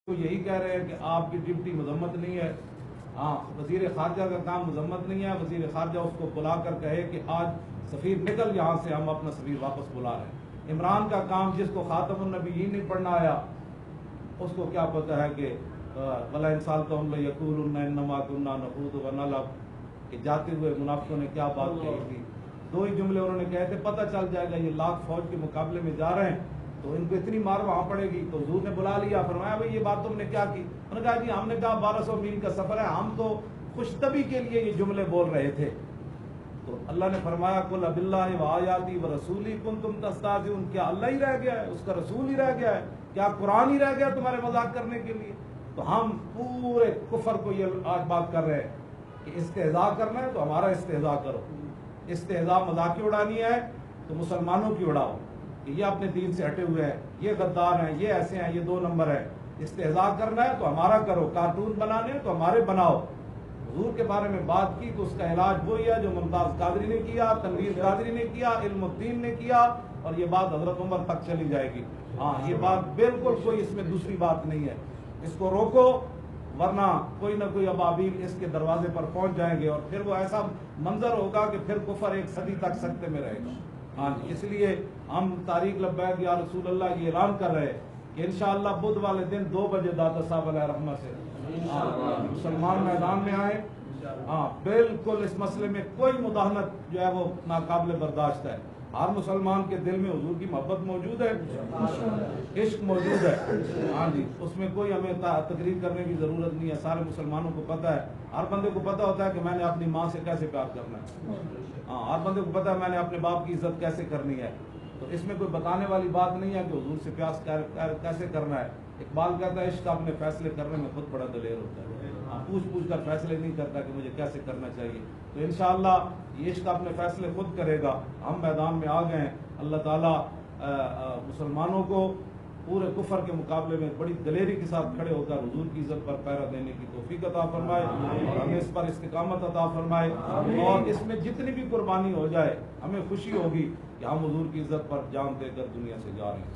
تو یہی کہہ رہے ہیں کہ آپ کی ڈپٹی مذمت نہیں ہے. ہاں، وزیر خارجہ کا کام مذمت نہیں ہے. وزیر خارجہ اس کو بلا کر کہے کہ آج سفیر نکل یہاں سے، ہم اپنا سفیر واپس بلا رہے ہیں. عمران کا کام، جس کو خاتم النبیین نہیں پڑھنا آیا، اس کو کیا پتہ ہے کہ وَلَئِنْ سَأَلْتَهُمْ لَيَقُولُنَّ إِنَّمَا كُنَّا نَخُوضُ وَنَلْعَبُ، کہ جاتے ہوئے منافقوں نے کیا بات کہی تھی. دو ہی جملے انہوں نے کہے تھے، پتہ چل جائے گا یہ لاکھ فوج کے مقابلے میں جا رہے ہیں تو ان کو اتنی مار وہاں پڑے گی. تو حضور نے بلا لیا، فرمایا بھئی یہ بات تم نے کیا کی؟ انہوں نے کہا جی ہم نے کہا 1200 میل کا سفر ہے، ہم تو خوش طبی کے لیے یہ جملے بول رہے تھے. تو اللہ نے فرمایا قُلْ أَبِاللَّهِ وَآيَاتِهِ وَرَسُولِهِ كُنْتُمْ تَسْتَهْزِئُونَ، کیا اللہ ہی رہ گیا ہے، اس کا رسول ہی رہ گیا ہے، کیا قرآن ہی رہ گیا تمہارے مذاق کرنے کے لیے؟ تو ہم پورے کفر کو یہ آج بات کر رہے ہیں کہ استہزاء کرنا ہے تو ہمارا استہزاء کرو. استہزاء مذاق کی اڑانی ہے تو مسلمانوں کی اڑاؤ کہ یہ اپنے دین سے ہٹے ہوئے ہیں، یہ غدار ہیں، یہ ایسے ہیں، یہ 2 نمبر ہیں. استہزاء کرنا ہے تو ہمارا کرو، کارٹون بنانے ہیں تو ہمارے بناؤ. حضور کے بارے میں بات کی تو اس کا علاج وہی ہے جو ممتاز قادری نے کیا، تنویر قادری نے کیا، علم الدین نے کیا، اور یہ بات حضرت عمر تک چلی جائے گی. ہاں، یہ بات بالکل کوئی اس میں دوسری بات نہیں ہے. اس کو روکو، ورنہ کوئی نہ کوئی ابابیل اس کے دروازے پر پہنچ جائیں گے اور پھر وہ ایسا منظر ہوگا کہ پھر کفر 1 صدی تک سکتے میں رہے گا. ہاں جی، اس لیے ہم تاریخ لبیک یا رسول اللہ یہ اعلان کر رہے کہ انشاءاللہ بدھ والے دن 2 بجے داتا صاحب علیہ رحمہ سے مسلمان میدان میں آئے. ہاں، بالکل اس مسئلے میں کوئی مداہنت جو ہے وہ ناقابل برداشت ہے. ہر مسلمان کے دل میں حضور کی محبت موجود ہے، عشق موجود ہے. ہاں جی، اس میں کوئی ہمیں تقریر کرنے کی ضرورت نہیں ہے. سارے مسلمانوں کو پتہ ہے، ہر بندے کو پتہ ہوتا ہے کہ میں نے اپنی ماں سے کیسے پیار کرنا ہے. ہاں، ہر بندے کو پتہ ہے میں نے اپنے باپ کی عزت کیسے کرنی ہے. تو اس میں کوئی بتانے والی بات نہیں ہے کہ حضور سے پیار کیسے کرنا ہے. اقبال کہتا ہے عشق اپنے فیصلے کرنے میں خود بڑا دلیر ہوتا ہے. پوچھ کر فیصلے نہیں کرتا کہ مجھے کیسے کرنا چاہیے. تو انشاءاللہ یہ عشق اپنے فیصلے خود کرے گا. ہم میدان میں آ گئے ہیں. اللہ تعالیٰ مسلمانوں کو پورے کفر کے مقابلے میں بڑی دلیری کے ساتھ کھڑے ہو کر حضور کی عزت پر پہرا دینے کی توفیق عطا فرمائے اور ہمیں اس پر استقامت عطا فرمائے. اور اس میں جتنی بھی قربانی ہو جائے ہمیں خوشی ہوگی کہ ہم حضور کی عزت پر جان دے کر دنیا سے جا رہے ہیں.